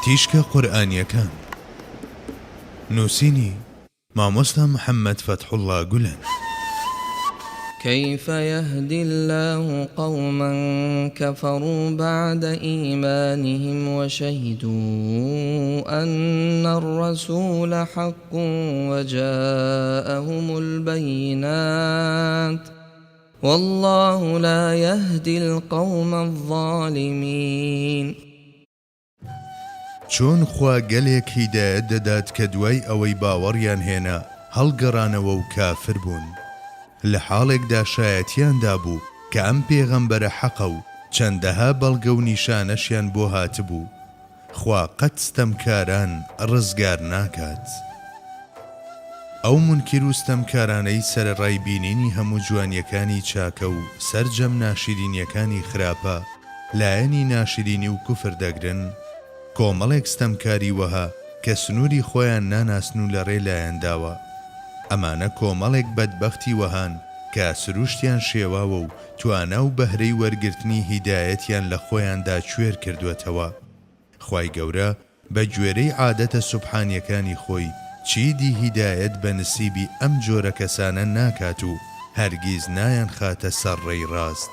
تیشکە قورئانیەکان نووسینی مامۆستا محەممەد فەتحوڵڵا گولەن. كيف يهدي الله قوما كفروا بعد إيمانهم وشهدوا أن الرسول حق وجاءهم البينات والله لا يهدي القوم الظالمين. چۆن خوا گەلێک هیدایەت دەدات کە دوای ئەوەی باوەڕیان هێنا هەڵگەڕانەوە و کافر بوون، لە حاڵێکدا شایەتیاندا بوو کە ئەم پێغەمبەرە حەقە و چەندەها بەڵگە و نیشانەشیان بۆ هاتبوو. خوا قەت ستەمکاران ڕزگار ناکات. ئەو منکر و ستەمکارانەی سەرەڕای بینینی هەموو جوانیەکانی چاکە و سەرجەم ناشرینیەکانی خراپە لایەنی ناشرینی و کوفر دەگرن، کۆمەڵێک ستەمکاری وەها کە سنووری خۆیان ناناسن و لە ڕێ لایەنداوە. ئەمانە کۆمەڵێک بەدبەختی وەهان کە سروشتیان شێواوە و توانە و بەهرەی وەرگرتنی هیدایەتیان لە خۆیاندا کوێر کردوێتەوە. خوای گەورە بە گوێرەی عادەتە سوبحانیەکانی خۆی چیدی هیدایەت بە نسیبی ئەم جۆرە کەسانە ناکات و هەرگیز نایان خاتە سەرڕێی ڕاست.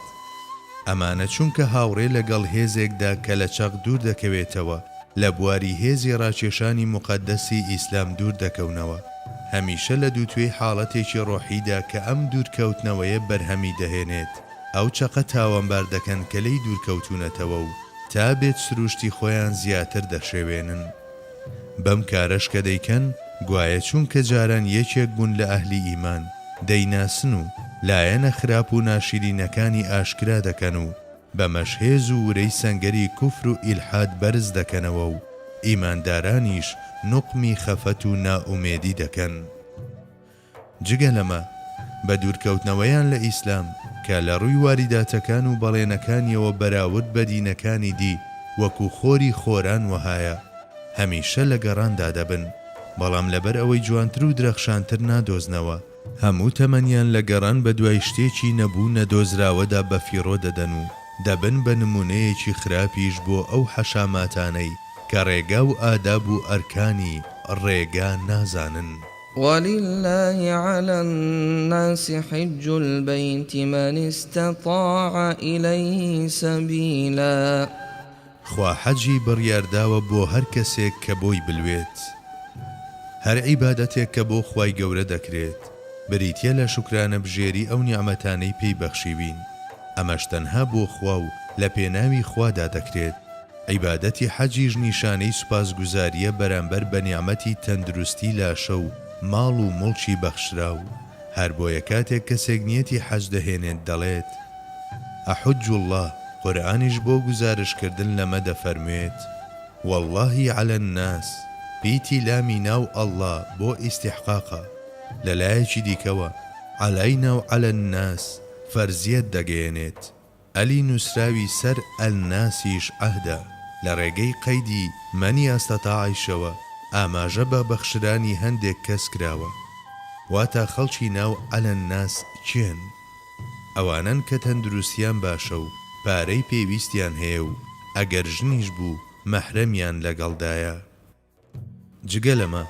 ئەمانە چونکە هاوڕێ لەگەڵ هێزێکدا کە لە چەق دوور دەکەوێتەوە لە بواری هێزی ڕاکێشانی مقەدەسی ئیسلام دوور دەکەونەوە، هەمیشە لە دووتوێی حاڵەتێکی ڕۆحیدا کە ئەم دوورکەوتنەوەیە بەرهەمی دەهێنێت. ئەو چەقە تاوانبار دەکەن کە لی دوورکەوتونەتەوە و تا بێت سروشتی خۆیان زیاتر دەشێوێنن. بەم کارەش کە دەیکەن گوایە چونکە جاران یەکێک بوون لە ئەهلی ئیمان دەیناسن و لایەنە خراپ و ناشرینەکانی ئاشکرا دەکەن و بەمەش هێز و ورەی سەنگەری کوفر و ئیلحاد بەرز دەکەنەوە و ئیماندارانیش نوقمی خەفەت و نائومێدی دەکەن. جگە لەمە بە دوورکەوتنەوەیان لە ئیسلام کە لە ڕووی واریداتەکان و بەڵێنەکانیەوە بەراورد بە دینەکانی دی وەکو خۆری خۆران وهایە هەمیشە لە گەڕاندا دەبن، بەڵام لەبەر ئەوەی جوانتر و درەخشانتر نادۆزنەوە هەموو تەمەنیان لە گەڕان بە دوای شتێکی نەبوو نەدۆزراوەدا بە فیڕۆ دەدەن و دەبن بە نمونەیەکی خراپیش بۆ ئەو حەشاماتانەی کە ڕێگا و ئاداب و ئەرکانی ڕێگا نازانن. ولله على الناس حج البيت من استطاع إليه سبيلا. خوا حەجی بڕیارداوە بۆ هەر کەسێک کە بۆی بلوێت. هەر عیبادەتێک کە بۆ خوای گەورە دەکرێت بریتیە لە شوکرانە بژێری ئەو نیعمەتانەی پێی بەخشیوین. ئەمەش تەنها بۆ خوا و لە پێناوی خوادا دەکرێت. عیبادەتی حەجیش نیشانەی سوپاسگوزاریە بەرامبەر بە نیعمەتی تەندروستی لاشە و ماڵ و مڵکی بەخشرا و هەر بۆیە کاتێک کەسێک نیەتی حەج دەهێنێت دەڵێت ئەحوج الله. قورئانیش بۆ گزارشکردن لەمە دەفەرموێت واللهی علی الناس، پیتی لامی ناو ئەڵڵا بۆ ئیستیحقاقە. لەلایەکی دیکەوە عەلەینا و عەلی الناس فەرزیەت دەگەیەنێت. ئەلی نووسراوی سەر ئەلناسیش عەهدە لە ڕێگەی قەیدی مەنی ئەستەتاعیشەوە ئاماژە بە بەخشرانی هەندێک کەس کراوە. واتە خەڵکی ناو عەلی الناس چێن؟ ئەوانن کە تەندروستیان باشە و پارەی پێویستیان هەیە و ئەگەر ژنیش بوو مەحرەمیان لەگەڵدایە. جگە لەمە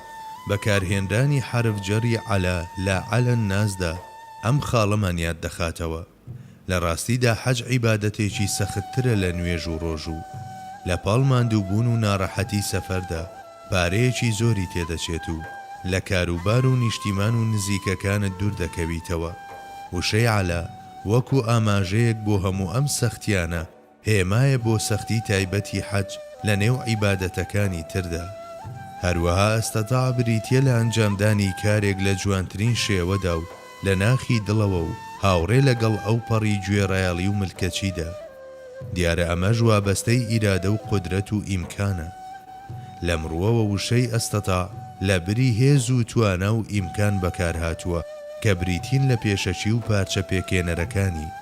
بەکارهێنرانی حرف جەری عەلا لە عەلی الناسدا ئەم خاڵەمان یاد دەخاتەوە. لە ڕاستیدا حەج عیبادەتێکی سەختترە لە نوێژ و ڕۆژ و لە پاڵ ماندووبوون و ناڕەحەتی سەفەردا پارەیەکی زۆری تێدەچێت و لە کاروبار و نیشتیمان و نزیکەکانت دوور دەکەویتەوە. وشەی عەلا وەکو ئاماژەیەک بۆ هەموو ئەم سەختیانە هێمایە بۆ سەختی تایبەتی حەج لە نێو عیبادەتەکانی تردا. هەروەها ئەستەتاع بریتیە لە ئەنجامدانی کارێک لە جوانترین شێوەدا و لە ناخی دڵەوە و هاوڕێ لەگەڵ ئەو پەڕی گوێڕایاڵی و ملکەچیدا. دیارە ئەمەش وابەستەی ئیرادە و قودرەت و ئیمکانە. لە مڕووەوە وشەی ئەستەتاع لە بری هێز و توانە و ئیمکان بەکار هاتووە کە بریتین لە پێشەچی و پارچە پێکێنەرەکانی.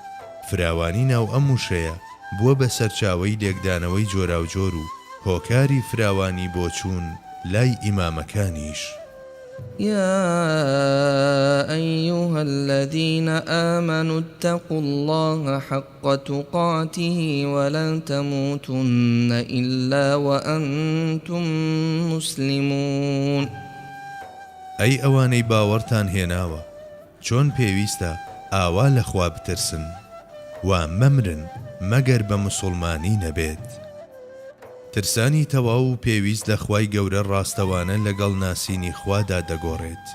فراوانی ناو ئەم وشەیە بووە بە سەرچاوەی لێکدانەوەی جۆراوجۆر و هۆکاری فراوانی بۆ چوون لای ئیمامەکانیش. يا أيها الذين آمنوا اتقوا الله حق تقاته ولا تموتن إلا وأنتم مسلمون. ئەی ئەوانەی باوەڕتان هێناوە، چۆن پێویستە ئاوا لە خوا بترسن و مەمرن مەگەر بە مسڵمانی نەبێت. ترسانی تەواو و پێویست لە خوای گەورە ڕاستەوانە لەگەڵ ناسینی خوادا دەگۆڕێت.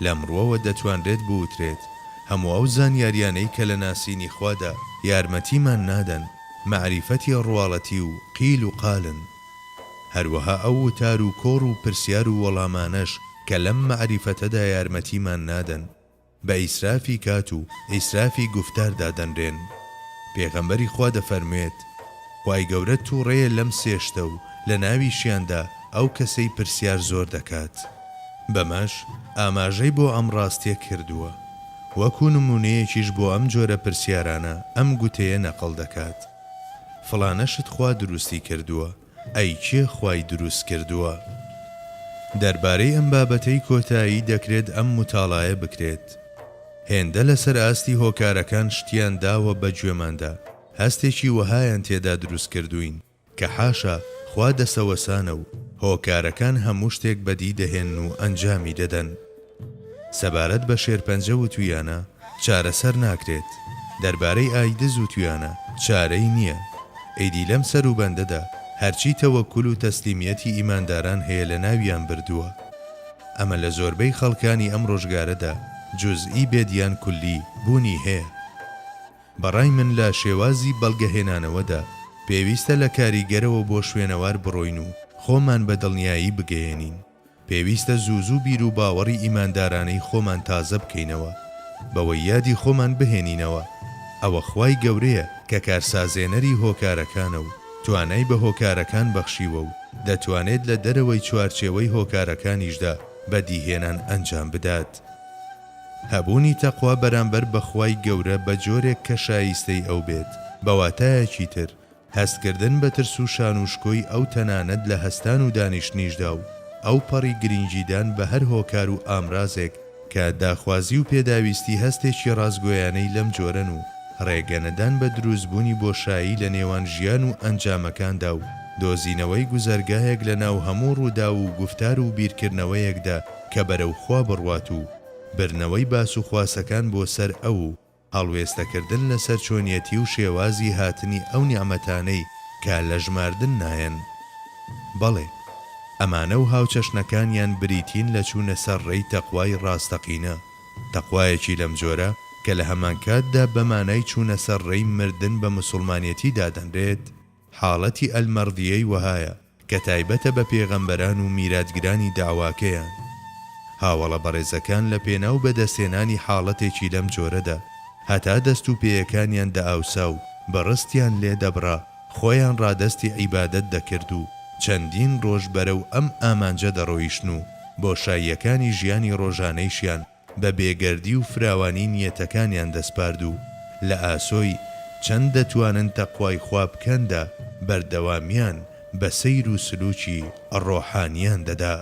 لەمڕۆوە دەتوانرێت بوترێت هەموو ئەو زانیاریانەی کە لە ناسینی خوادا یارمەتیمان نادەن معریفەتی ڕواڵەتی و قیل و قالن. هەروەها ئەو وتار و کۆڕ و پرسیار و وەڵامانەش کە لەم معریفەتەدا یارمەتیمان نادەن بە ئیسرافی کات و ئیسرافی گفتاردا دەنرێن. پێغەمبەری خوا دەفەرموێت خوای گەورە تووڕەیە لەم سێشتە و لە ناویشیاندا ئەو کەسەی پرسیار زۆر دەکات. بەمەش ئاماژەی بۆ ئەم ڕاستیە کردووە، وەکو نمونەیەکیش بۆ ئەم جۆرە پرسیارانە ئەم گوتەیە نەقڵ دەکات: فڵانەشت خوا دروستی کردووە، ئەی کێ خوای دروست کردووە؟ دەربارەی ئەم بابەتەی کۆتایی دەکرێت ئەم متاڵایە بکرێت. هێندە لەسەر ئاستی هۆکارەکان شتیان داوە بە گوێماندا، هەستێکی وەهایان تێدا دروست کردوین کە حاشا خوا دەسەوەسانە و هۆکارەکان هەموو شتێک بەدی دەهێن و ئەنجامی دەدەن. سەبارەت بە شێرپەنجە و تویانە چارەسەر ناکرێت. دەربارەی ئایدز و تویانە چارەی نییە. ئەیدی لەم سەر و بەندەدا هەرچی تەوەکول و تەسلیمیەتی ئیمانداران هەیە لە ناویان بردووە. ئەمە لە زۆربەی خەڵکانی ئەم ڕۆژگارەدا جزئی بێدیان کولی بوونی هەیە. بەڕای من لە شێوازی بەڵگەهێنانەوەدا پێویستە لە کاریگەرەوە بۆ شوێنەوار بڕۆین و خۆمان بە دڵنیایی بگەیەنین. پێویستە زوو بیر و باوەڕی ئیماندارانەی خۆمان تازە بکەینەوە، بەوەی یادی خۆمان بهێنینەوە ئەوە خوای گەورەیە کە کارسازێنەری هۆکارەکانە و توانای بە هۆکارەکان بەخشیوە و دەتوانێت لە دەرەوەی چوارچێوەی هۆکارەکانیشدا بەدیهێنان ئەنجام بدات. هەبوونی تەقوا بەرامبەر بە خوای گەورە بە جۆرێک کە شایستەی ئەو بێت، بەواتایەکی تر هەستکردن بە ترس و شانوشکۆی ئەو تەنانەت لە هەستان و دانیشتنیشدا و ئەو پەڕی گرنگیدان بە هەر هۆکار و ئامرازێک کە داخوازی و پێداویستی هەستێکی ڕازگۆیانەی لەم جۆرەن و ڕێگەنەدان بە دروستبوونی بۆشایی لە نێوان ژیان و ئەنجامەکاندا و دۆزینەوەی گوزەرگایەک لە ناو هەموو ڕوودا و گفتار و بیرکردنەوەیەکدا کە بەرەو خوا بڕوات و برنەوەی باس و خواسەکان بۆ سەر ئەو و هەڵوێستەکردن لەسەر چۆنیەتی و شێوازی هاتنی ئەو نیعمەتانەی کە لە ژماردن نایەن. بەڵێ ئەمانە و هاوچەشنەکانیان بریتین لە چوونە سەر ڕێی تەقوای ڕاستەقینە. تەقوایەکی لەم جۆرە کە لە هەمان کاتدا بەمانای چوونە سەر ڕێی مردن بە مسڵمانیەتی دادەنرێت، حاڵەتی ئەلمەڕدیەی وەهایە کە تایبەتە بە پێغەمبەران و میراتگرانی داواکەیان. هاوڵە بەڕێزەکان لە پێناو بەدەستێنانی حاڵەتێکی لەم جۆرەدا هەتا دەست و پێیەکانیان دەئاوسا و بەڕستیان لێ دەبڕا خۆیان ڕادەستی عیبادەت دەکرد و چەندین ڕۆژ بەرەو ئەم ئامانجە دەڕۆیشتن و بۆشاییەکانی ژیانی ڕۆژانەیشیان بە بێگەردی و فراوانی نیەتەکانیان دەسپارد و لە ئاسۆی چەند دەتوانن تەقوای خوا بکەندا بەردەوامیان بە سەیر و سلوکی ڕۆحانیان دەدا.